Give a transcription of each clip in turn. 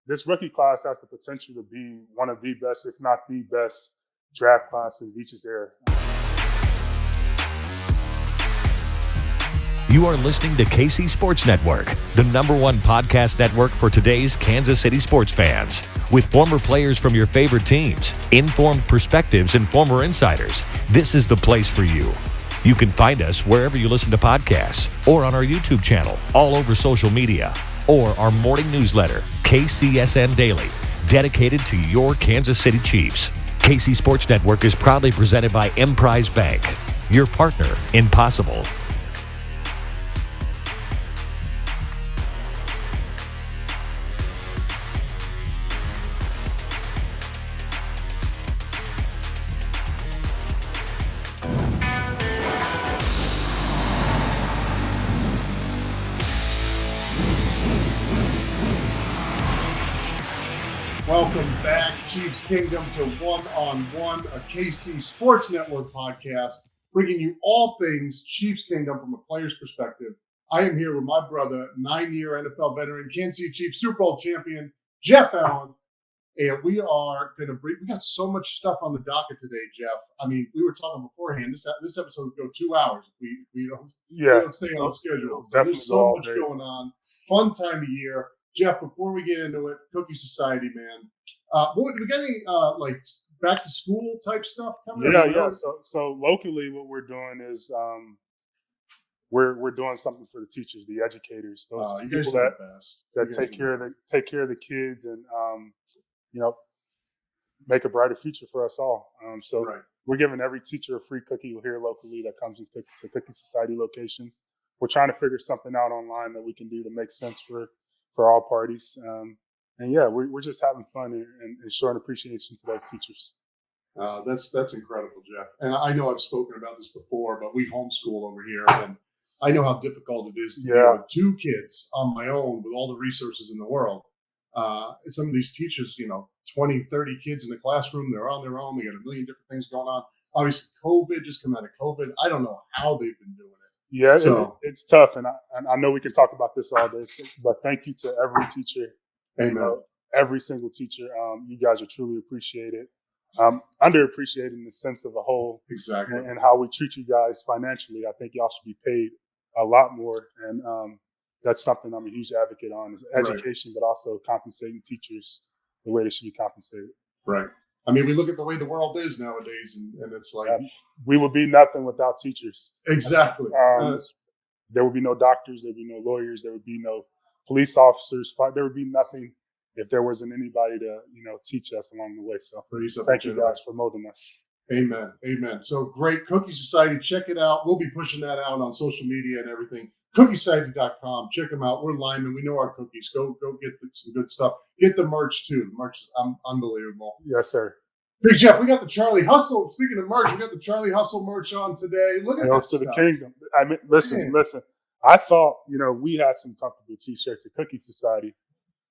this rookie class has the potential to be one of the best, if not the best, draft class in Veach's era. You are listening to KC Sports Network, the #1 podcast network for today's Kansas City sports fans. With former players from your favorite teams, informed perspectives, and former insiders, this is the place for you. You can find us wherever you listen to podcasts or on our YouTube channel, all over social media, or our morning newsletter, KCSN Daily, dedicated to your Kansas City Chiefs. KC Sports Network is proudly presented by Emprise Bank, your partner in possible. Welcome back, Chiefs Kingdom, to One-on-One, a KC Sports Network podcast, bringing you all things Chiefs Kingdom from a player's perspective. I am here with my brother, 9-year NFL veteran, Kansas City Chiefs Super Bowl champion, Jeff Allen, and we are going to we got so much stuff on the docket today, Jeff. I mean, we were talking beforehand. This episode would go 2 hours if we don't stay on schedule. So there's so much going on. Fun time of year. Jeff, before we get into it, Cookie Society, man. We got any like back to school type stuff coming? Yeah. So locally, what we're doing is we're doing something for the teachers, the educators, those people that take care of the kids, and make a brighter future for us all. We're giving every teacher a free cookie here locally that comes to Cookie Society locations. We're trying to figure something out online that we can do to make sense for all parties. We're just having fun and showing appreciation to those teachers. That's incredible, Jeff. And I know I've spoken about this before, but we homeschool over here, and I know how difficult it is to deal with 2 kids on my own with all the resources in the world. Some of these teachers, 20, 30 kids in the classroom, they're on their own. They got a million different things going on. Obviously, COVID, just come out of COVID. I don't know how they've been doing it. Yeah, it's tough, and I know we can talk about this all day, but thank you to every teacher. Amen. Every single teacher. You guys are truly appreciated. Underappreciated in the sense of a whole. Exactly. And how we treat you guys financially. I think y'all should be paid a lot more, and that's something I'm a huge advocate on, is education, but also compensating teachers the way they should be compensated. Right. I mean, we look at the way the world is nowadays, and it's like we would be nothing without teachers. Exactly. There would be no doctors, there would be no lawyers, there would be no police officers. There would be nothing if there wasn't anybody to teach us along the way. So thank you guys for molding us. Amen. So great. Cookie Society, check it out. We'll be pushing that out on social media and everything. CookieSociety.com. Check them out. We're linemen. We know our cookies. Go get some good stuff. Get the merch too. The merch is unbelievable. Yes, sir. Big Jeff, we got the Charlie Hustle. Speaking of merch, we got the Charlie Hustle merch on today. Look at that stuff. To the kingdom. I mean, listen. I thought, we had some comfortable T-shirts at Cookie Society.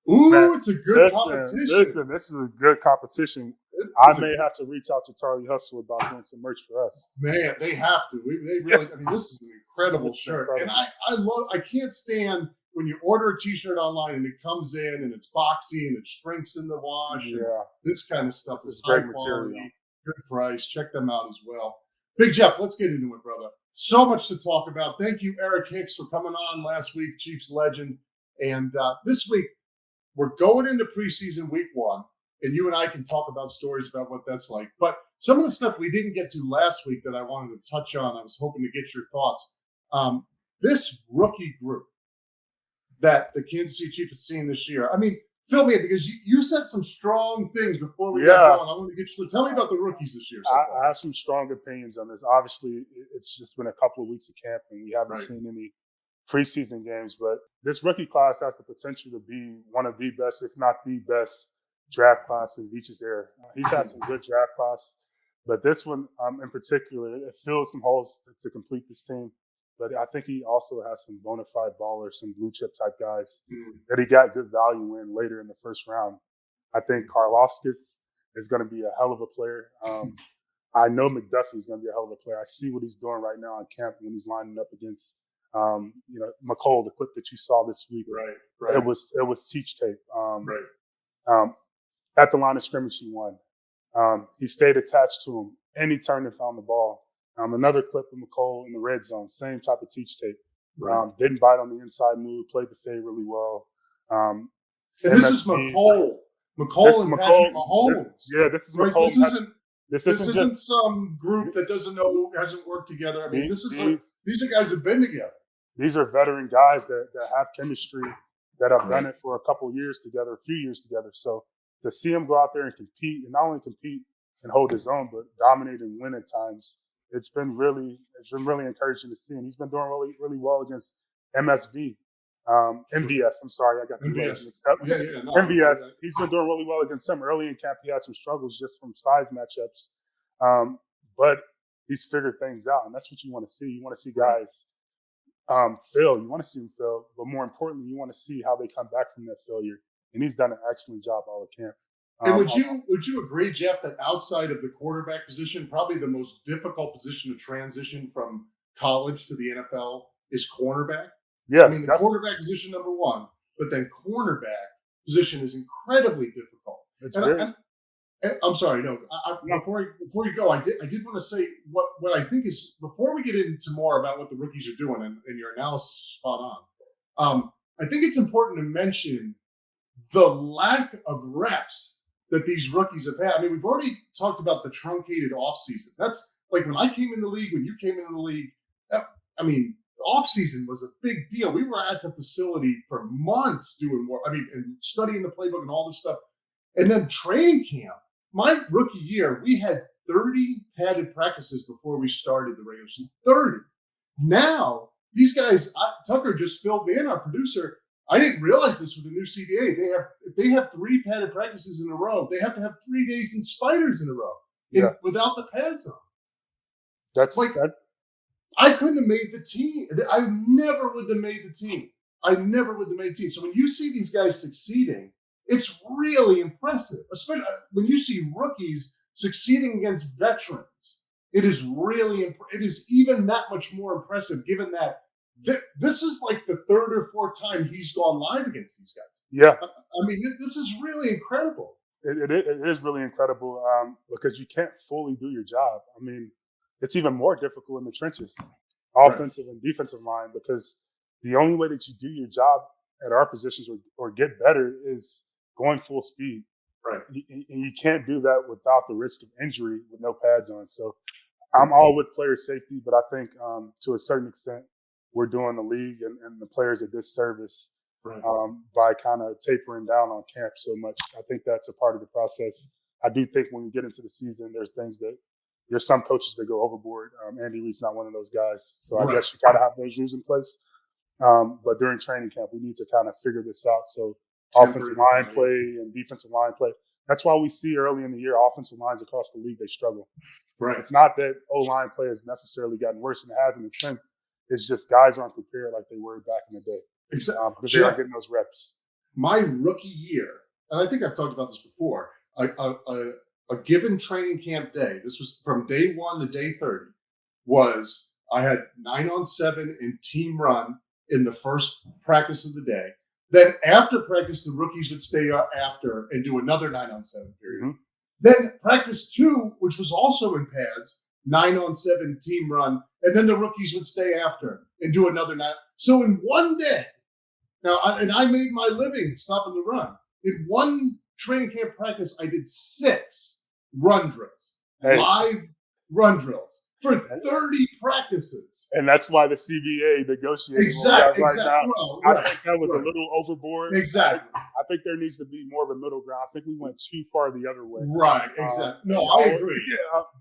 Ooh, man, it's a good competition. Listen, this is a good competition. I may have to reach out to Charlie Hustle about doing some merch for us. Man, they have to. They really. I mean, this is an incredible shirt, and I can't stand when you order a T-shirt online and it comes in and it's boxy and it shrinks in the wash. Yeah, this kind of stuff is great high material. Quality, good price. Check them out as well. Big Jeff, let's get into it, brother. So much to talk about. Thank you, Eric Hicks, for coming on last week, Chiefs legend, and this week we're going into preseason week 1. And you and I can talk about stories about what that's like. But some of the stuff we didn't get to last week that I wanted to touch on, I was hoping to get your thoughts. This rookie group that the Kansas City Chiefs have seen this year, I mean, fill me in, because you said some strong things before we got going. I want to get you. Tell me about the rookies this year. I have some strong opinions on this. Obviously, it's just been a couple of weeks of camp, and we haven't seen any preseason games. But this rookie class has the potential to be one of the best, if not the best, draft class in Veach's era. He's had some good draft class, but this one in particular, it fills some holes to complete this team. But I think he also has some bona fide ballers, some blue chip type guys that he got good value in later in the first round. I think Karlaftis is going to be a hell of a player. I know McDuffie is going to be a hell of a player. I see what he's doing right now on camp when he's lining up against, McCole, the clip that you saw this week. Right. It was teach tape. At the line of scrimmage, he won. He stayed attached to him, and he turned and found the ball. Another clip of McCole in the red zone, same type of teach tape. Right. Didn't bite on the inside move, played the fade really well. And this is McCole. McCole and Patrick Mahomes. This is right? McCole. This isn't some group that doesn't know, hasn't worked together. I mean, these are guys that have been together. These are veteran guys that have chemistry, that have done it for a couple years together, a few years together. So to see him go out there and compete, and not only compete and hold his own, but dominate and win at times, it's been really encouraging to see. And he's been doing really, really well against MVS. I'm sorry, I got the names mixed up. MVS. He's been doing really well against him. Early in camp, he had some struggles just from size matchups, but he's figured things out, and that's what you want to see. You want to see guys fail. You want to see them fail, but more importantly, you want to see how they come back from that failure. And he's done an excellent job all at camp. And would you agree, Jeff, that outside of the quarterback position, probably the most difficult position to transition from college to the NFL is cornerback? Yeah, I mean, the quarterback position, number one, but then cornerback position is incredibly difficult. I'm sorry, no. Before you go, I did want to say what I think is, before we get into more about what the rookies are doing, and your analysis is spot on. I think it's important to mention the lack of reps that these rookies have had. I mean, we've already talked about the truncated offseason. That's like when I came in the league, when you came in the league. I mean, the offseason was a big deal. We were at the facility for months doing more. I mean, and studying the playbook and all this stuff. And then training camp. My rookie year, we had 30 padded practices before we started the regular season. 30. Now, these guys, Tucker just filled me in, our producer. I didn't realize this with the new CBA. They have 3 padded practices in a row. They have to have 3 days in spiders in a row without the pads on. That's like that. I couldn't have made the team. I never would have made the team. So when you see these guys succeeding, it's really impressive. Especially when you see rookies succeeding against veterans, it is it is even that much more impressive, given that this is like the 3rd or 4th time he's gone live against these guys. Yeah. I mean, this is really incredible. It is really incredible because you can't fully do your job. I mean, it's even more difficult in the trenches, offensive and defensive line, because the only way that you do your job at our positions or get better is going full speed. Right. And you can't do that without the risk of injury with no pads on. So I'm all with player safety, but I think to a certain extent, we're doing the league and the players a disservice by kind of tapering down on camp so much. I think that's a part of the process. I do think when you get into the season, there's some coaches that go overboard. Andy Reid's not one of those guys. So I guess you got to have those rules in place. But during training camp, we need to kind of figure this out. So offensive line play and defensive line play. That's why we see early in the year offensive lines across the league, they struggle. Right. It's not that O-line play has necessarily gotten worse than it has in a sense. It's just guys aren't prepared like they were back in the day. Exactly. Because they aren't getting those reps. My rookie year, and I think I've talked about this before, a given training camp day, this was from day 1 to day 30, was I had 9-on-7 in team run in the first practice of the day. Then after practice, the rookies would stay up after and do another 9-on-7 period. Mm-hmm. Then practice 2, which was also in pads, 9-on-7 team run, and then the rookies would stay after and do another 9. So in one day, I made my living stopping the run. In one training camp practice, I did 6 run drills, live run drills for 30 practices. And that's why the CBA negotiated. Exactly. I think that was a little overboard. Exactly. I think there needs to be more of a middle ground. I think we went too far the other way. Right. Exactly. No, I agree.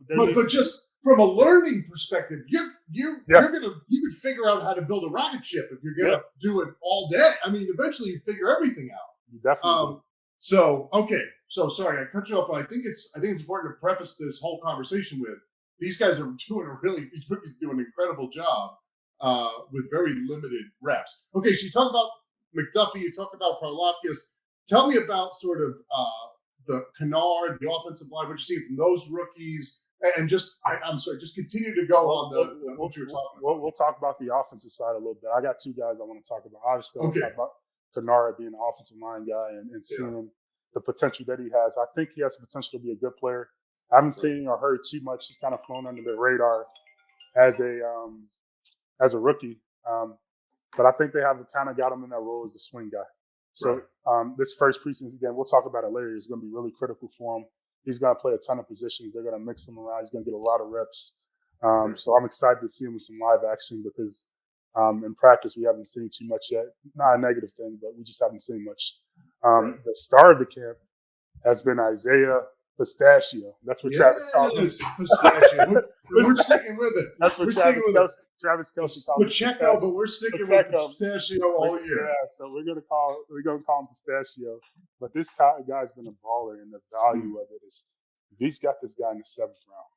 But just from a learning perspective, you could figure out how to build a rocket ship if you're going to do it all day. I mean, eventually you figure everything out. You definitely. So sorry, I cut you off, but I think it's important to preface this whole conversation with these guys are doing these rookies do an incredible job with very limited reps. Okay, so you talk about McDuffie, you talk about Karlaftis. Tell me about sort of the Kennard, the offensive line, what you see from those rookies, and just continue to go on what you were talking about. We'll talk about the offensive side a little bit. I got 2 guys I want to talk about. Obviously, I'll talk about Kennard being an offensive line guy and seeing him the potential that he has. I think he has the potential to be a good player. I haven't seen or heard too much. He's kind of flown under the radar as a rookie. But I think they have kind of got him in that role as the swing guy. So this first preseason game, we'll talk about it later, is going to be really critical for him. He's going to play a ton of positions. They're going to mix him around. He's going to get a lot of reps. So I'm excited to see him in some live action because in practice we haven't seen too much yet. Not a negative thing, but we just haven't seen much. The star of the camp has been Isaiah Pistachio. That's what Travis calls him. Pistachio. We're sticking with it. That's what Travis Kelce calls him. Pacheco, but we're sticking with Pistachio all year. Yeah, so we're gonna call him Pistachio. But this guy's been a baller, and the value of it is he's got this guy in the 7th round.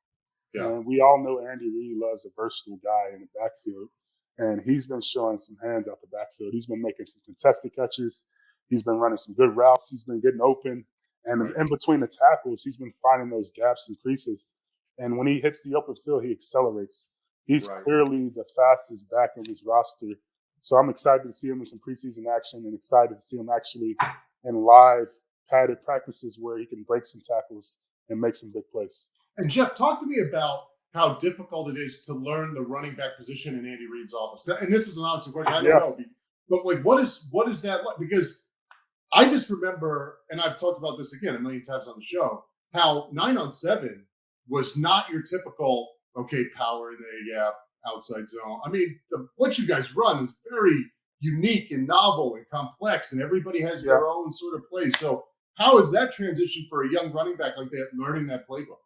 Yeah. And we all know Andy Reid loves a versatile guy in the backfield, and he's been showing some hands out the backfield. He's been making some contested catches. He's been running some good routes. He's been getting open. And in between the tackles, he's been finding those gaps and creases. And when he hits the open field, he accelerates. He's clearly the fastest back in his roster. So I'm excited to see him in some preseason action and excited to see him actually in live padded practices where he can break some tackles and make some big plays. And Jeff, talk to me about how difficult it is to learn the running back position in Andy Reid's office. And this is an honest question. I don't know. But like, what is that like? Because I just remember, and I've talked about this again a million times on the show, how 9-on-7 was not your typical, power in the gap, outside zone. I mean, what you guys run is very unique and novel and complex, and everybody has their own sort of play. So how is that transition for a young running back like that, learning that playbook?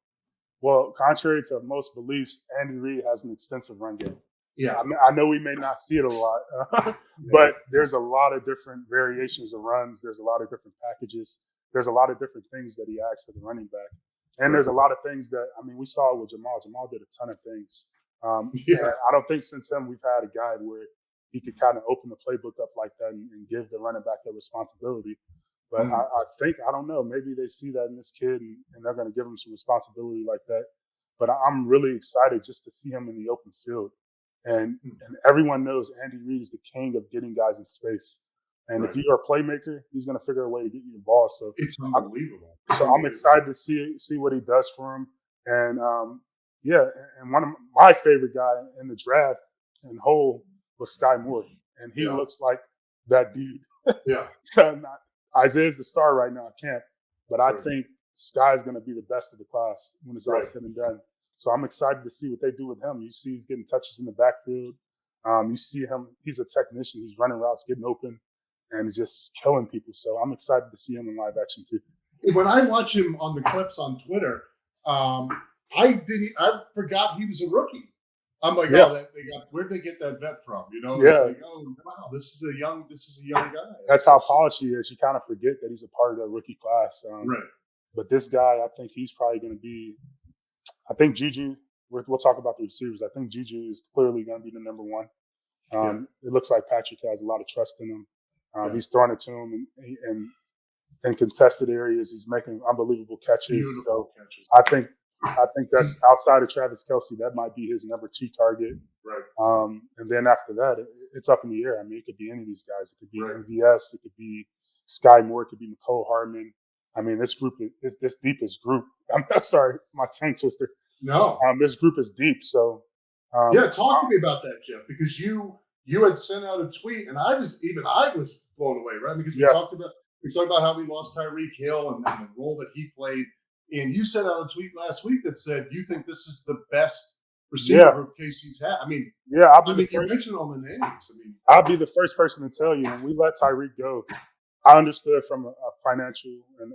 Well, contrary to most beliefs, Andy Reid has an extensive run game. Yeah, I know we may not see it a lot, but there's a lot of different variations of runs. There's a lot of different packages. There's a lot of different things that he asks of the running back. And there's a lot of things that, we saw it with Jamal. Jamal did a ton of things. I don't think since then we've had a guy where he could kind of open the playbook up like that and give the running back that responsibility. But I don't know, maybe they see that in this kid and they're going to give him some responsibility like that. But I'm really excited just to see him in the open field. And everyone knows Andy Reid is the king of getting guys in space. And if you're a playmaker, he's going to figure a way to get you the ball. So it's unbelievable. I'm excited to see what he does for him. And and one of my favorite guy in the draft and whole was Sky Moore, and he looks like that dude. So Isaiah's the star right now at camp, but I think Sky's going to be the best of the class when it's all said and done. So I'm excited to see what they do with him. You see he's getting touches in the backfield. You see him, he's a technician. He's running routes, getting open, and just killing people. So I'm excited to see him in live action too. When I watch him on the clips on Twitter, I forgot he was a rookie. I'm like, where'd they get that vet from? It's like, wow, this is a young guy. That's how polished he is. You kind of forget that he's a part of that rookie class. But this guy, I think he's probably going to be. I think Juju. We'll talk about the receivers. I think Juju is clearly going to be the number one. It looks like Patrick has a lot of trust in him. He's throwing it to him and in contested areas. He's making unbelievable catches. Beautiful catches. I think that's outside of Travis Kelce. That might be his number 2 target. And then after that, it's up in the air. It could be any of these guys. It could be MVS. It could be Sky Moore. It could be McCole Hardman. This group is this deepest group. I'm sorry, my tongue twister. No, this group is deep. So talk to me about that, Jeff, because you had sent out a tweet, and I was blown away, right? Because we talked about how we lost Tyreek Hill and the role that he played. And you sent out a tweet last week that said you think this is the best receiver group KC's had. You mentioned all the names. I'll be the first person to tell you when we let Tyreek go. I understood from a financial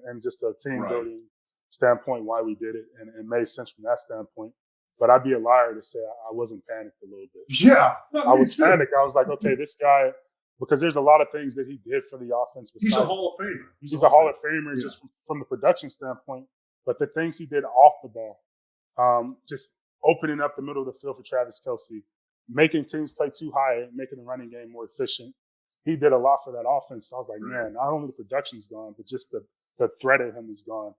and just a team building standpoint why we did it, and it made sense from that standpoint. But I'd be a liar to say I wasn't panicked a little bit. Yeah, I was panicked. I was like, okay, this guy, because there's a lot of things that he did for the offense. He's a Hall of Famer. He's a Hall of Famer just from the production standpoint. But the things he did off the ball, just opening up the middle of the field for Travis Kelce, making teams play too high, making the running game more efficient. He did a lot for that offense. So I was like, man, not only the production's gone, but just the threat of him is gone.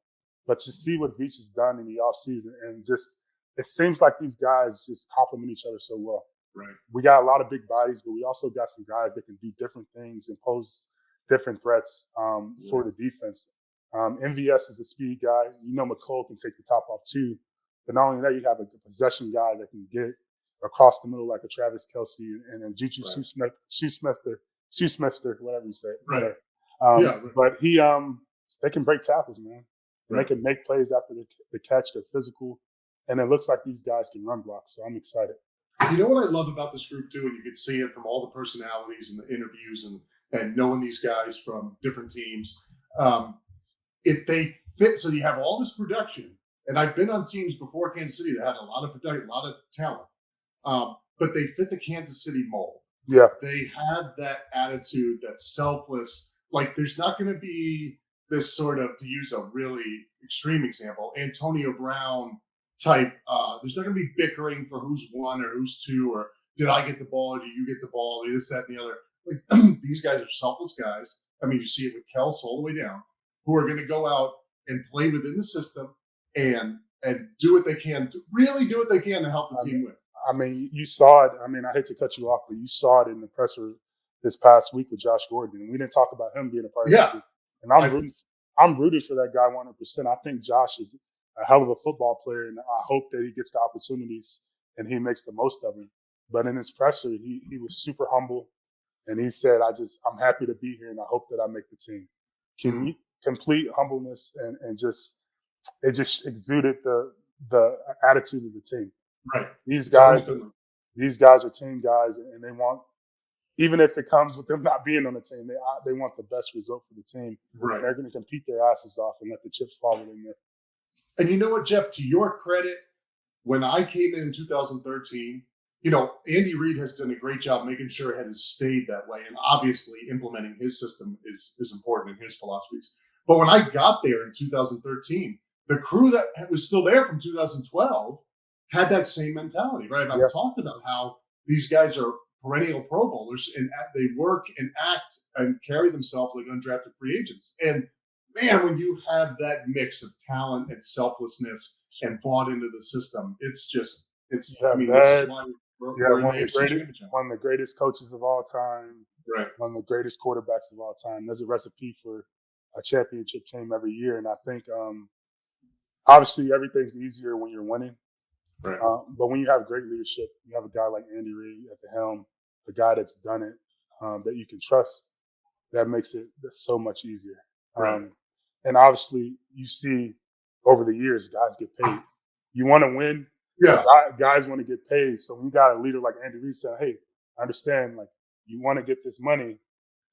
But to see what Veach has done in the offseason, and just it seems like these guys just complement each other so well. We got a lot of big bodies, but we also got some guys that can do different things and pose different threats for the defense. MVS is a speed guy. You know McCole can take the top off too. But not only that, you have a possession guy that can get across the middle like a Travis Kelce and then Juju Smith-Schuster, whatever you say. Right. But they can break tackles, man. And they can make plays after the catch. They're physical. And it looks like these guys can run blocks. So I'm excited. You know what I love about this group too, and you can see it from all the personalities and the interviews and knowing these guys from different teams. If they fit, so you have all this production, and I've been on teams before Kansas City that had a lot of production, a lot of talent, but they fit the Kansas City mold. Yeah. They have that attitude that's selfless. Like there's not going to be this sort of, to use a really extreme example, Antonio Brown type. There's not going to be bickering for who's one or who's two, or did I get the ball or do you get the ball, or this, that, and the other. Like these guys are selfless guys. I mean, you see it with Kels all the way down, who are going to go out and play within the system and do what they can to really do what they can to help the team win. I mean, you saw it. I mean, I hate to cut you off, but you saw it in the presser this past week with Josh Gordon. And we didn't talk about him being a part of it. And I'm rooting for that guy 100%. I think Josh is a hell of a football player, and I hope that he gets the opportunities and he makes the most of them. But in his presser, he was super humble, and he said, I'm happy to be here, and I hope that I make the team. Complete humbleness, and it just exuded the attitude of the team. Right. These guys are team guys, and they want, even if it comes with them not being on the team, they want the best result for the team. Right. And they're going to compete their asses off and let the chips fall in there. And you know what, Jeff? To your credit, when I came in 2013, Andy Reid has done a great job making sure it has stayed that way, and obviously implementing his system is important in his philosophies. But when I got there in 2013, the crew that was still there from 2012 had that same mentality, right? I've talked about how these guys are perennial Pro Bowlers, and they work and act and carry themselves like undrafted free agents. And man, when you have that mix of talent and selflessness and bought into the system, this is why we're in the AFC Championship. One of the greatest coaches of all time, right? One of the greatest quarterbacks of all time. There's a recipe for a championship team every year, and I think obviously everything's easier when you're winning. Right. But when you have great leadership, you have a guy like Andy Reid at the helm, a guy that's done it, that you can trust, that makes it so much easier. Right. And obviously, you see over the years, guys get paid. You want to win, guys want to get paid. So when you got a leader like Andy Reid saying, hey, I understand, like, you want to get this money,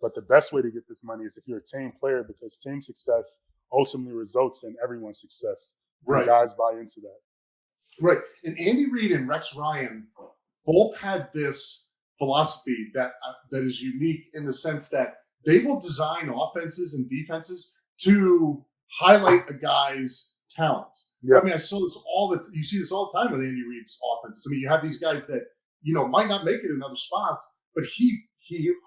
but the best way to get this money is if you're a team player, because team success ultimately results in everyone's success. Right. And guys buy into that. Right. And Andy Reid and Rex Ryan both had this philosophy that is unique in the sense that they will design offenses and defenses to highlight a guy's talents. Yeah. I mean, I saw this you see this all the time with Andy Reid's offenses. I mean, you have these guys that, might not make it in other spots, but he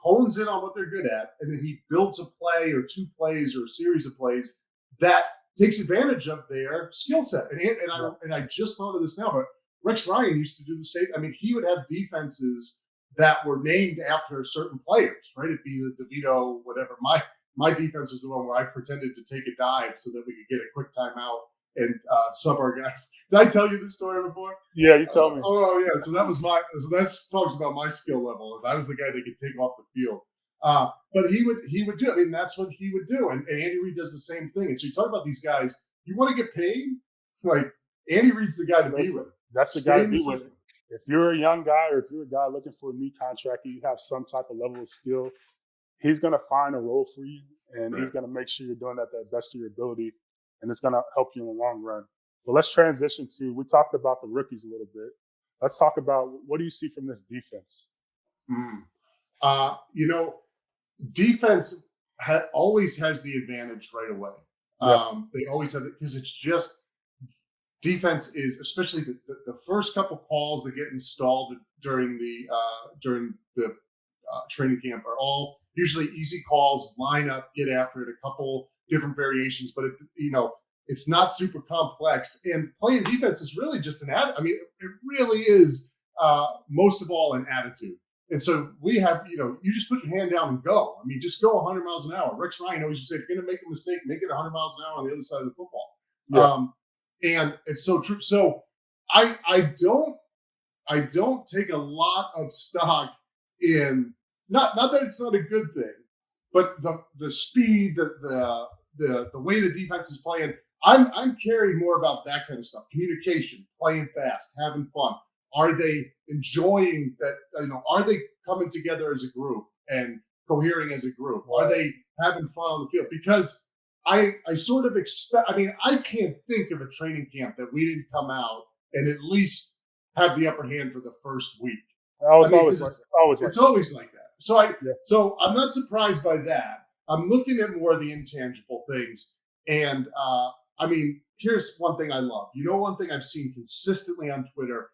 hones in on what they're good at, and then he builds a play or two plays or a series of plays that takes advantage of their skill set. And I just thought of this now, but Rex Ryan used to do the same. I mean, he would have defenses that were named after certain players, right? It'd be the DeVito, whatever. My defense was the one where I pretended to take a dive so that we could get a quick timeout and sub our guys. Did I tell you this story before? Yeah, you told me. Oh, yeah. So that talks about my skill level. I was the guy that could take off the field. But he would do. I mean, that's what he would do. And Andy Reid does the same thing. And so you talk about these guys. You want to get paid? Like Andy Reid's the guy to be with. That's the guy to be with. If you're a young guy or if you're a guy looking for a new contract and you have some type of level of skill, he's going to find a role for you, and he's going to make sure you're doing that the best of your ability, and it's going to help you in the long run. But let's transition to, we talked about the rookies a little bit. Let's talk about, what do you see from this defense? Defense always has the advantage right away. They always have it because it's just defense is, especially the first couple calls that get installed during the training camp are all usually easy calls, line up, get after it, a couple different variations, but it's not super complex. And playing defense is really just an attitude. I mean, it really is most of all an attitude. And so we have, you just put your hand down and go. I mean, just go 100 miles an hour. Rex Ryan always said, if you're going to make a mistake, make it 100 miles an hour on the other side of the football. Yeah. And it's so true. So I don't take a lot of stock in, not that it's not a good thing, but the speed, the way the defense is playing. I'm caring more about that kind of stuff. Communication, playing fast, having fun. Are they enjoying that? Are they coming together as a group and cohering as a group? Are they having fun on the field? Because I sort of expect. I mean, I can't think of a training camp that we didn't come out and at least have the upper hand for the first week. It's always like that. So I'm not surprised by that. I'm looking at more of the intangible things. And I mean, here's one thing I love. One thing I've seen consistently on Twitter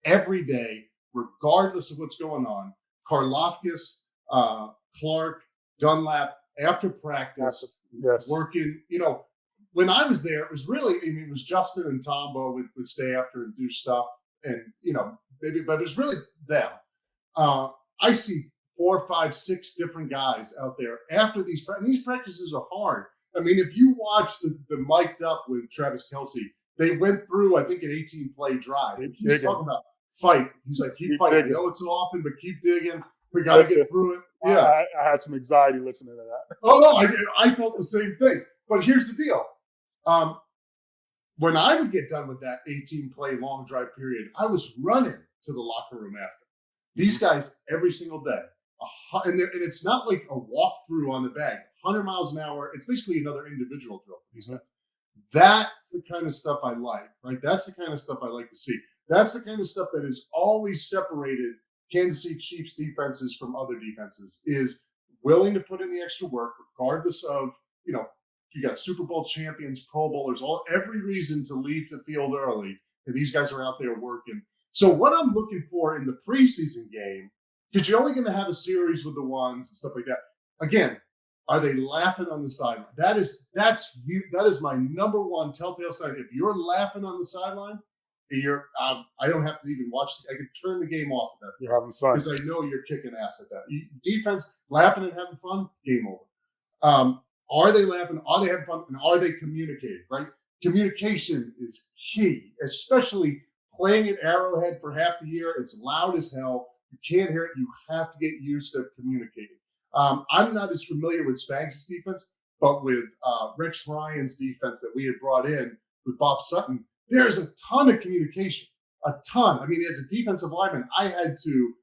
every day, regardless of what's going on, Karlaftis, Clark, Dunlap, after practice, working, when I was there, it was really, it was Justin and Tombo would stay after and do stuff. And, maybe, but it was really them. I see 4, 5, 6 different guys out there after these practices are hard. I mean, if you watch the mic'd up with Travis Kelce, they went through, I think, an 18-play drive. He's talking about fight. He's like, keep fighting. I know it's so often, but keep digging. We got to get through it. Yeah. I had some anxiety listening to that. Oh, no, I felt the same thing. But here's the deal. When I would get done with that 18-play long drive period, I was running to the locker room after. These guys, every single day. And it's not like a walkthrough on the bag. 100 miles an hour. It's basically another individual drill for these guys. That's the kind of stuff I like, right? That's the kind of stuff I like to see. That's the kind of stuff that has always separated Kansas City Chiefs defenses from other defenses, is willing to put in the extra work, regardless of, you got Super Bowl champions, Pro Bowlers, every reason to leave the field early. And these guys are out there working. So what I'm looking for in the preseason game, because you're only going to have a series with the ones and stuff like that. Again, are they laughing on the sideline? That is my number one telltale sign. If you're laughing on the sideline, I don't have to even watch. I can turn the game off at that. You're having fun because I know you're kicking ass at that. Defense laughing and having fun, game over. Are they laughing? Are they having fun? And are they communicating? Right? Communication is key, especially playing at Arrowhead for half the year. It's loud as hell. You can't hear it. You have to get used to communicating. I'm not as familiar with Spags' defense, but with Rex Ryan's defense that we had brought in with Bob Sutton, there's a ton of communication, a ton. I mean, as a defensive lineman, I had to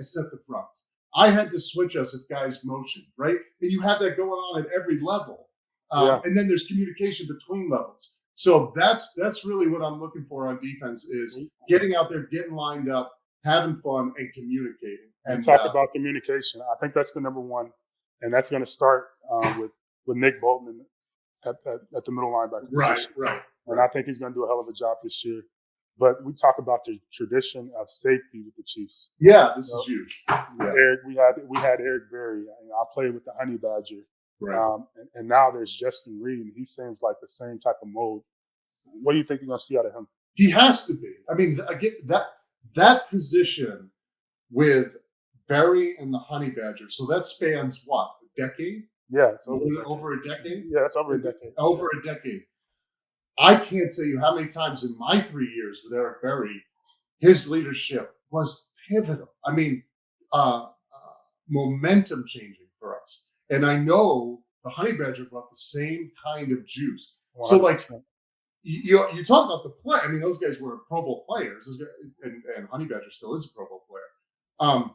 set the fronts. I had to switch us if guys motioned, right? And you have that going on at every level. And then there's communication between levels. So that's really what I'm looking for on defense, is getting out there, getting lined up, having fun, and communicating. And talk about communication. I think that's the number one. And that's going to start with Nick Bolton at the middle linebacker position. Right. And I think he's going to do a hell of a job this year. But we talk about the tradition of safety with the Chiefs. Yeah, this is huge. Yeah. Eric, we had Eric Berry. I played with the Honey Badger. Right. And now there's Justin Reed, and he seems like the same type of mold. What do you think you're going to see out of him? He has to be. I mean, again, that position with Berry and the Honey Badger, so that spans what, a decade? Yeah, it's over a decade. Yeah, it's over a decade. Over a decade. I can't tell you how many times in my 3 years with Eric Berry, his leadership was pivotal. I mean, momentum changing for us. And I know the Honey Badger brought the same kind of juice. 100%. So, like, you talk about the play. I mean, those guys were Pro Bowl players, and Honey Badger still is a Pro Bowl player.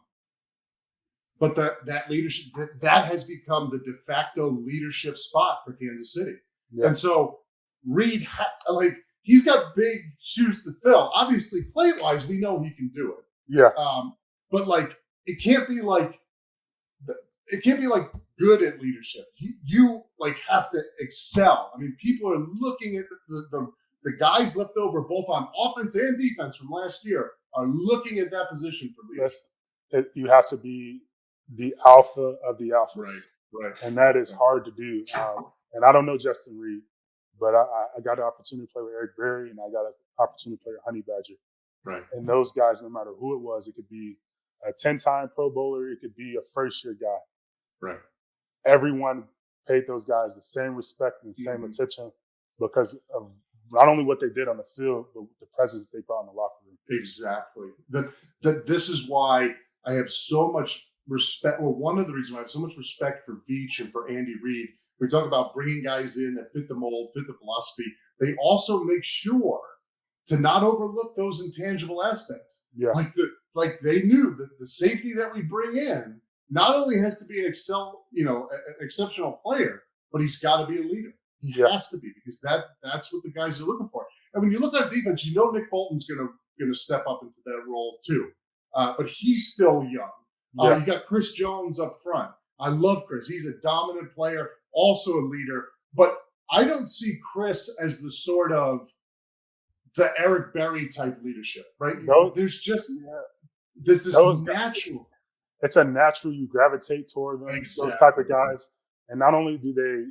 But that leadership, that has become the de facto leadership spot for Kansas City. Yeah. And so Reed, he's got big shoes to fill. Obviously, play-wise, we know he can do it. Yeah. But it can't be like good at leadership. You have to excel. I mean, people are looking at the guys left over, both on offense and defense from last year, are looking at that position for leadership. You have to be the alpha of the alphas. Right. And that is hard to do. And I don't know Justin Reed, but I got an opportunity to play with Eric Berry, and I got an opportunity to play with Honey Badger. Right. And those guys, no matter who it was, it could be a 10-time Pro Bowler. It could be a first-year guy. Right. Everyone paid those guys the same respect and the same attention because of not only what they did on the field, but the presence they brought in the locker room. Exactly. This is why I have so much respect. Well, one of the reasons why I have so much respect for Veach and for Andy Reid, we talk about bringing guys in that fit the mold, fit the philosophy. They also make sure to not overlook those intangible aspects. Yeah. Like they knew that the safety that we bring in not only has to be an exceptional player, but he's got to be a leader. He has to be, because that's what the guys are looking for. And when you look at defense, you know Nick Bolton's gonna step up into that role too. But he's still young. You got Chris Jones up front. I love Chris. He's a dominant player, also a leader. But I don't see Chris as the sort of the Eric Berry type leadership, right? There's just this is natural. It's a natural. You gravitate toward them. Exactly. Those type of guys. And not only do they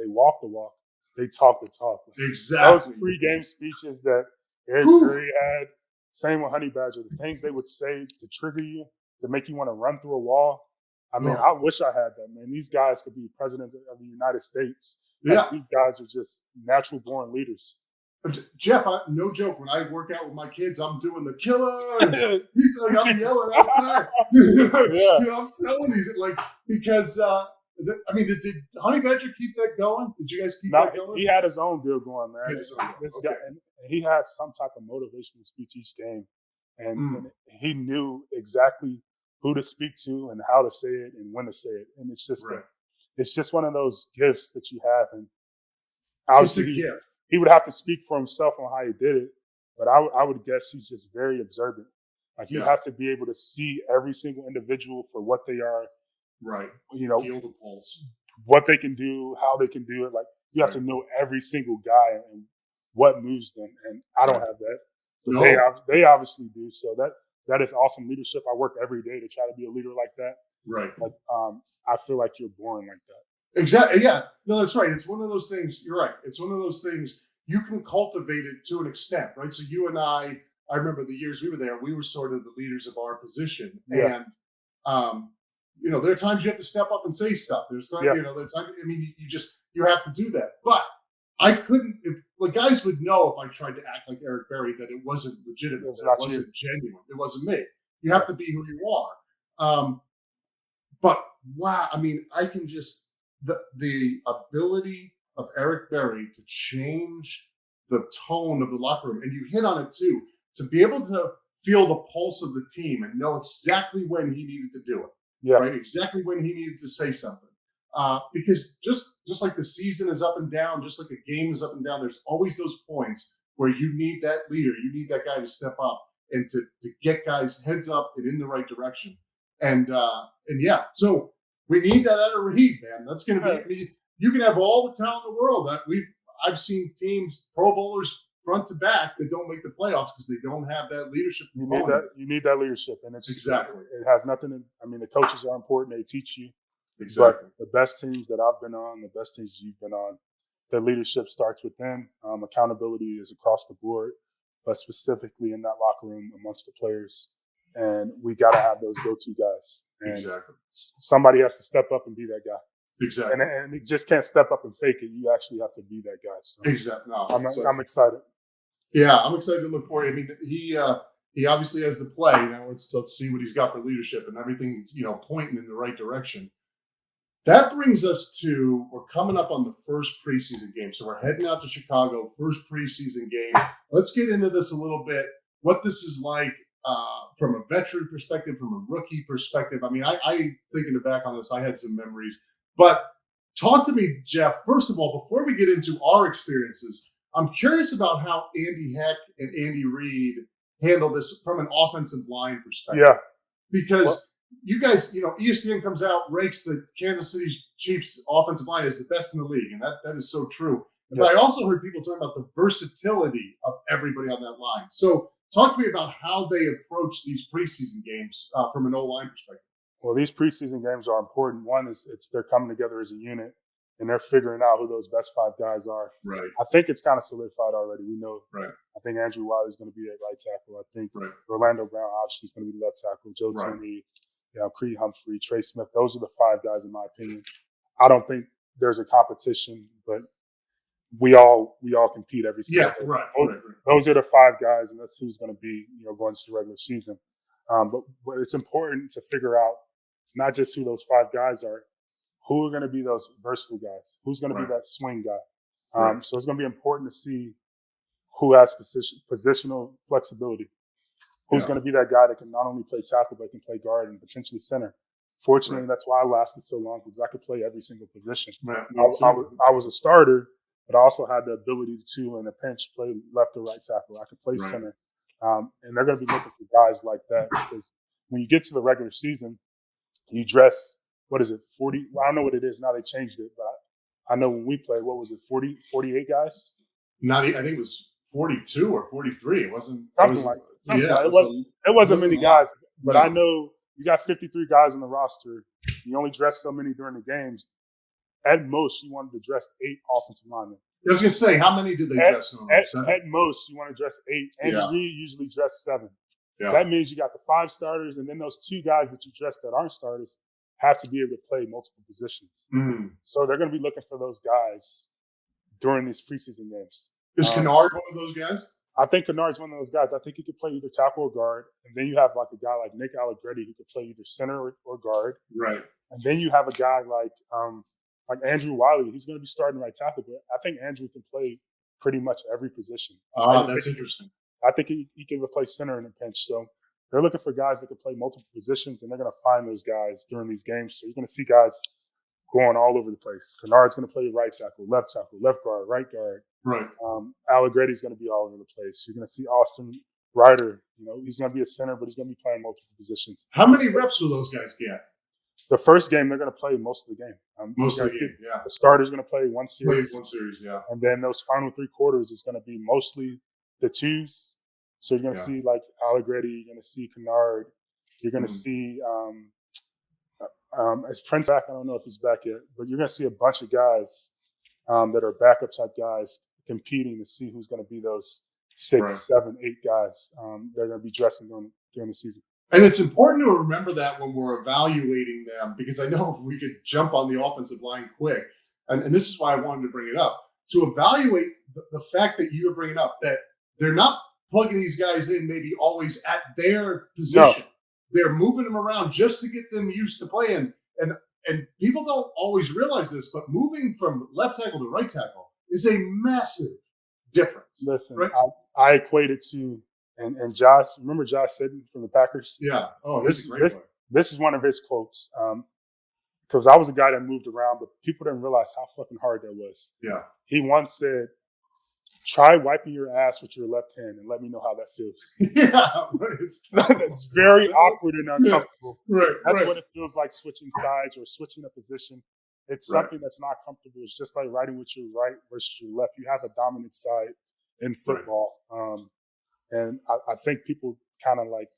walk the walk, they talk the talk. Exactly. Those pre-game speeches that Eric Berry had, same with Honey Badger, the things they would say to trigger you, to make you want to run through a wall. I mean, I wish I had that, man. These guys could be presidents of the United States. These guys are just natural born leaders. Jeff, no joke. When I work out with my kids, I'm doing the killer. And he's like, I'm yelling outside. I'm telling you, like, because did Honey Badger keep that going? Did you guys keep that going? He had his own deal going, man. Guy, and he had some type of motivational speech each game, and he knew exactly who to speak to and how to say it and when to say it. And it's just it's just one of those gifts that you have. And obviously, he would have to speak for himself on how he did it, but I would guess he's just very observant. Like you have to be able to see every single individual for what they are. Right. Feel the pulse. What they can do, how they can do it. Like you have to know every single guy and what moves them. And I don't have that. But they obviously do. So that is awesome leadership. I work every day to try to be a leader like that. Right. Like I feel like you're born like that. Exactly. Yeah. No, that's right. It's one of those things. You're right. It's one of those things you can cultivate it to an extent, right? So you and I remember the years we were there, we were sort of the leaders of our position. Yeah. And there are times you have to step up and say stuff. There's not, there's time, you have to do that. But I couldn't, guys would know if I tried to act like Eric Berry that it wasn't legitimate, it wasn't genuine. It wasn't me. You have to be who you are. But wow, I can just, the ability of Eric Berry to change the tone of the locker room, and you hit on it too, to be able to feel the pulse of the team and know exactly when he needed to do it. Yeah. Right. Exactly when he needed to say something. Because just like the season is up and down, just like a game is up and down, there's always those points where you need that leader. You need that guy to step up and to get guys heads up and in the right direction. And so we need that out of Raheem, man. That's going to be, you can have all the talent in the world. I've seen teams, Pro Bowlers, front to back, that don't make the playoffs because they don't have that leadership. You need that leadership, and it's exactly. It has nothing to. The coaches are important; they teach you. Exactly. But the best teams that I've been on, the best teams you've been on, the leadership starts within. Accountability is across the board, but specifically in that locker room amongst the players, and we got to have those go-to guys. And exactly. Somebody has to step up and be that guy. Exactly. And you just can't step up and fake it. You actually have to be that guy. So exactly. No, I'm excited. Yeah, I'm excited to look for it. He obviously has the play. Let's see what he's got for leadership and everything, pointing in the right direction. That brings us to, we're coming up on the first preseason game. So we're heading out to Chicago, first preseason game. Let's get into this a little bit, what this is like from a veteran perspective, from a rookie perspective. I thinking back on this, I had some memories. But talk to me, Jeff, first of all, before we get into our experiences, I'm curious about how Andy Heck and Andy Reid handle this from an offensive line perspective. Yeah. Because you guys, ESPN comes out, ranks the Kansas City Chiefs offensive line as the best in the league. And that is so true. Yeah. But I also heard people talking about the versatility of everybody on that line. So talk to me about how they approach these preseason games from an O-line perspective. Well, these preseason games are important. One is they're coming together as a unit. and they're figuring out who those best 5 guys are. Right. I think it's kind of solidified already. We know. Right. I think Andrew Wiley's going to be at right tackle. I think Right. Orlando Brown obviously is going to be left tackle. Joe Right. Tooney, Creed Humphrey, Trey Smith. Those are the 5 guys, in my opinion. I don't think there's a competition, but we all compete every single day. Right. Those are the 5 guys, and that's who's going to be going into the regular season. But it's important to figure out not just who those 5 guys are, who are going to be those versatile guys, who's going to be that swing guy. So it's going to be important to see who has positional flexibility, who's going to be that guy that can not only play tackle but can play guard and potentially center. Fortunately, that's why I lasted so long, because I could play every single position. I was a starter, but I also had the ability to, in a pinch, play left or right tackle. I could play center. And they're going to be looking for guys like that, because when you get to the regular season, you dress, 40? Well, I don't know what it is now. They changed it, but I know when we played, 48 guys? I think it was 42 or 43. It wasn't it wasn't many guys, but I know you got 53 guys on the roster. You only dress so many during the games. At most, you wanted to dress 8 offensive linemen. I was going to say, how many did they dress on? At most, you want to dress 8. Andy Reid usually dressed 7. Yeah. That means you got the 5 starters, and then those 2 guys that you dress that aren't starters have to be able to play multiple positions. So they're going to be looking for those guys during these preseason games. Is Kennard one of those guys? I think Kennard's one of those guys. I think he could play either tackle or guard. And then you have like a guy like Nick Allegretti who could play either center or guard. Right. And then you have a guy like Andrew Wiley. He's going to be starting right tackle, but I think Andrew can play pretty much every position. That's interesting. I think he can replace center in a pinch. So they're looking for guys that can play multiple positions, and they're going to find those guys during these games. So you're going to see guys going all over the place. Kennard's going to play right tackle, left guard, right guard. Right. Allegretti's going to be all over the place. You're going to see Austin Ryder. He's going to be a center, but he's going to be playing multiple positions. How many reps will those guys get? The first game, they're going to play most of the game. Most of the game, yeah. The starter's going to play one series. Yeah. And then those final 3 quarters is going to be mostly the 2s. So you're going to see like Allegretti, you're going to see Kennard, you're going to see as Prince back, I don't know if he's back yet, but you're going to see a bunch of guys that are backup type guys competing to see who's going to be those 6, 7, 8 guys they're going to be dressing during the season. And it's important to remember that when we're evaluating them, because I know we could jump on the offensive line quick. And this is why I wanted to bring it up. To evaluate the fact that you're bringing up, that they're not plugging these guys in maybe always at their position. No. They're moving them around just to get them used to playing. And people don't always realize this, but moving from left tackle to right tackle is a massive difference. Listen, right? I equate it to, and Josh, remember Josh Sidden from the Packers? Yeah. Oh, this is one of his quotes. Because I was a guy that moved around, but people didn't realize how fucking hard that was. Yeah. He once said, "Try wiping your ass with your left hand and let me know how that feels." It's very awkward and uncomfortable. Yeah. That's what it feels like switching sides or switching a position. It's something that's not comfortable. It's just like riding with your right versus your left. You have a dominant side in football. And I think people kind of like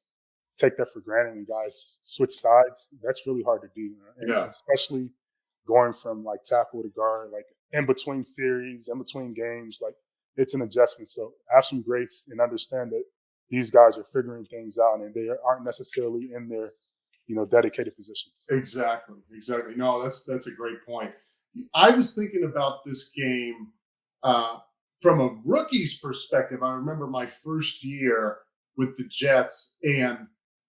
take that for granted when guys switch sides. That's really hard to do. And especially going from like tackle to guard, like in between series, in between games, like it's an adjustment. So have some grace and understand that these guys are figuring things out and they aren't necessarily in their, dedicated positions. Exactly. No, that's a great point. I was thinking about this game from a rookie's perspective. I remember my first year with the Jets, and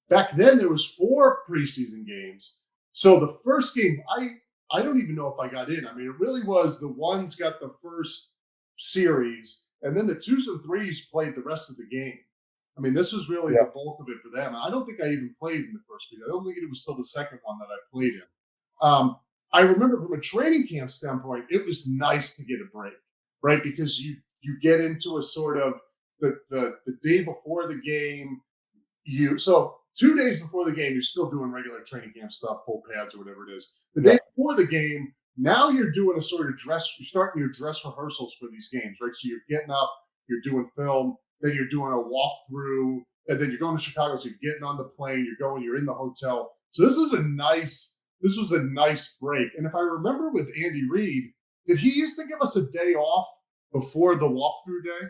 back then there was 4 preseason games. So the first game, I don't even know if I got in. I mean, it really was the ones got the first series, and then the 2s and 3s played the rest of the game. I mean, this was really the bulk of it for them. And I don't think I even played in the first week. I don't think it was still the second one that I played in. I remember from a training camp standpoint, it was nice to get a break, right? Because you get into a sort of the day before the game. So 2 days before the game, you're still doing regular training camp stuff, full pads or whatever it is. The day before the game, now you're doing a sort of you're starting your dress rehearsals for these games, right? So you're getting up, you're doing film, then you're doing a walkthrough, and then you're going to Chicago, so you're getting on the plane, you're in the hotel. So this was a nice break. And if I remember with Andy Reid, did he used to give us a day off before the walkthrough day?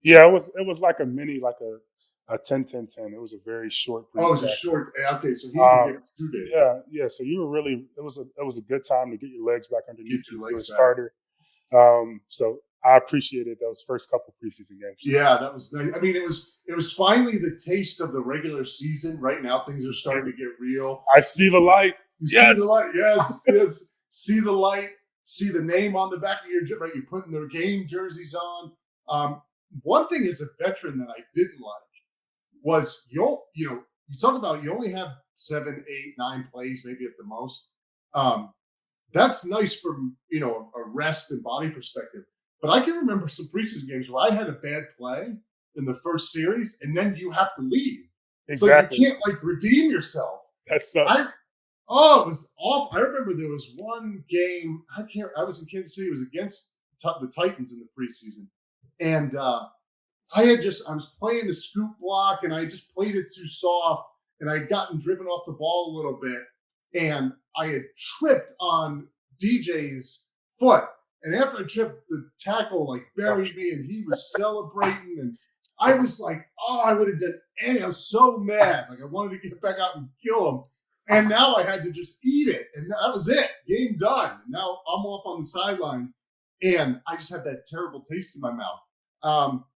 Yeah, it was like a mini, like a 10-10-10. It was a very short. Oh, it was a short. Okay, so he can give us 2 days. Yeah. So you were really it was a good time to get your legs back underneath you for a starter. So I appreciated those first couple preseason games. Yeah, that was nice. I mean, it was finally the taste of the regular season. Right now, things are starting to get real. I see the light. See the light. Yes. See the light. See the name on the back of your jersey. Right, you're putting their game jerseys on. One thing as a veteran that I didn't like was you talk about you only have 7, 8, 9 plays maybe at the most. That's nice from a rest and body perspective. But I can remember some preseason games where I had a bad play in the first series, and then you have to leave. Exactly. So you can't redeem yourself. That sucks. It was awful. I remember there was one game. I was in Kansas City. It was against the Titans in the preseason, and I was playing the scoop block, and I just played it too soft, and I had gotten driven off the ball a little bit, and I had tripped on DJ's foot. And after I tripped, the tackle buried me, and he was celebrating, and I was like, "Oh, I would have done anything." I was so mad, I wanted to get back out and kill him. And now I had to just eat it, and that was it. Game done. And now I'm off on the sidelines, and I just had that terrible taste in my mouth.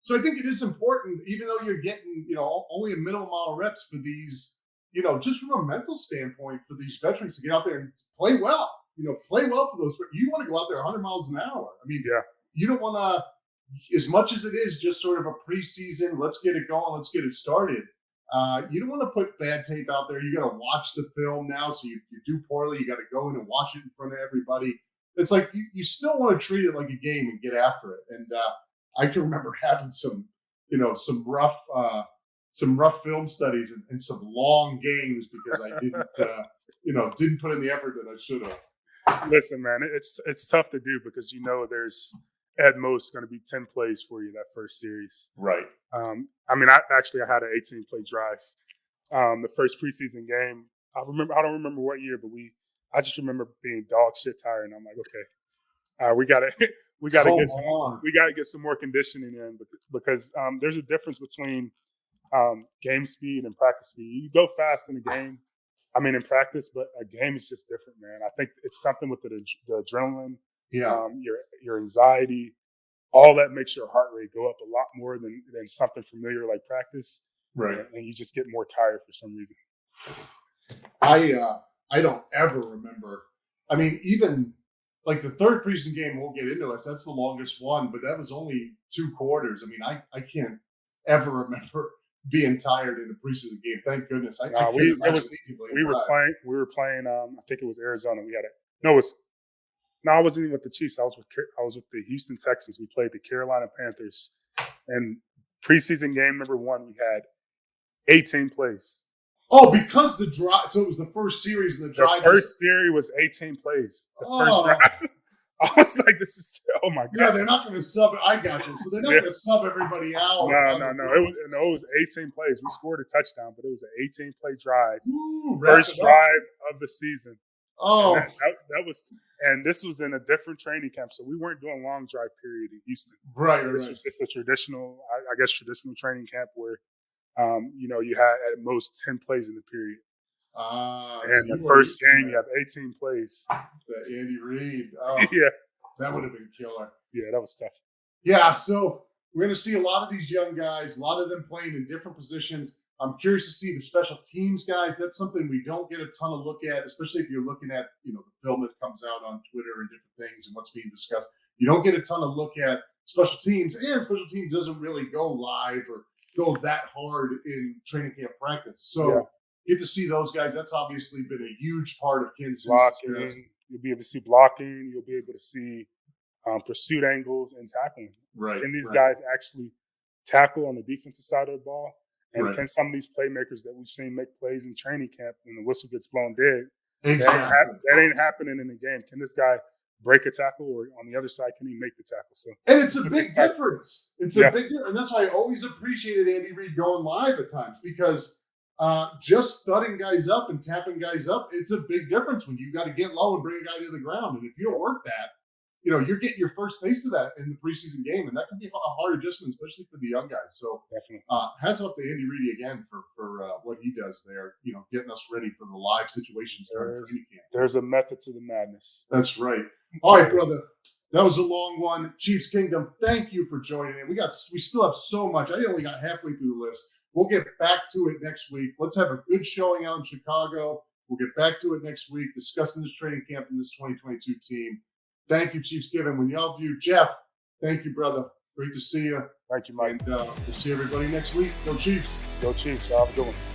So I think it is important, even though you're getting only a minimum amount of reps for these, just from a mental standpoint, for these veterans to get out there and play well. Play well for those. You want to go out there 100 miles an hour. I mean, you don't want to, as much as it is just sort of a preseason, let's get it going, let's get it started. You don't want to put bad tape out there. You got to watch the film now. So you do poorly, you got to go in and watch it in front of everybody. It's like you still want to treat it like a game and get after it. And I can remember having some rough film studies and some long games because I didn't put in the effort that I should have. Listen, man, it's tough to do because there's at most going to be 10 plays for you that first series. Right. I had an 18-play drive. The first preseason game, I don't remember what year, but I just remember being dog shit tired, and I'm like, okay, we gotta get some more conditioning in because there's a difference between game speed and practice speed. You go fast in a game. In practice, but a game is just different, man. I think it's something with the adrenaline, your anxiety, all that makes your heart rate go up a lot more than something familiar like practice. Right. And you just get more tired for some reason. I don't ever remember. Even the third preseason game, we'll get into it. That's the longest one, but that was only 2 quarters. I can't ever remember being tired in a preseason game. Thank goodness. We were playing. I think it was Arizona. I wasn't even with the Chiefs. I was with the Houston Texans. We played the Carolina Panthers, and preseason game number 1, we had 18 plays. Oh, because the drive. So it was the first series, and the drive. The first series was 18 plays. First drive. I was like, "This is oh my god!" Yeah, they're not going to sub. I got you. So they're not going to sub everybody out. No. It was 18 plays. We scored a touchdown, but it was an 18-play drive. Ooh, first drive of the season. Oh, that was, and this was in a different training camp, so we weren't doing long drive period in Houston. Right. This was just a traditional, traditional training camp where, you had at most 10 plays in the period. And the first game, you have 18 plays. The Andy Reid. Oh, yeah. That would have been killer. Yeah, that was tough. Yeah, so we're going to see a lot of these young guys, a lot of them playing in different positions. I'm curious to see the special teams guys. That's something we don't get a ton of look at, especially if you're looking at, the film that comes out on Twitter and different things and what's being discussed. You don't get a ton of look at special teams, and special teams doesn't really go live or go that hard in training camp practice. So get to see those guys. That's obviously been a huge part of Kansas City. You'll be able to see blocking. You'll be able to see pursuit angles and tackling. Right. Can these guys actually tackle on the defensive side of the ball? And can some of these playmakers that we've seen make plays in training camp when the whistle gets blown dead, that ain't happening in the game. Can this guy break a tackle, or on the other side, can he make the tackle? So, and it's a big difference. It's a big difference. And that's why I always appreciated Andy Reid going live at times, because just thudding guys up and tapping guys up, it's a big difference when you got to get low and bring a guy to the ground. And if you don't work that, you're getting your first taste of that in the preseason game, and that can be a hard adjustment, especially for the young guys. So Definitely. hats off to Andy Reid again for what he does there, getting us ready for the live situations during training camp. There's a method to the madness. That's right. All right, brother. That was a long one. Chiefs Kingdom, thank you for joining in. We still have so much. I only got halfway through the list. We'll get back to it next week. Let's have a good showing out in Chicago. We'll get back to it next week, discussing this training camp and this 2022 team. Thank you, Chiefs Kingdom. When y'all view Jeff, thank you, brother. Great to see you. Thank you, Mike. And we'll see everybody next week. Go Chiefs. Go Chiefs. Have a good one.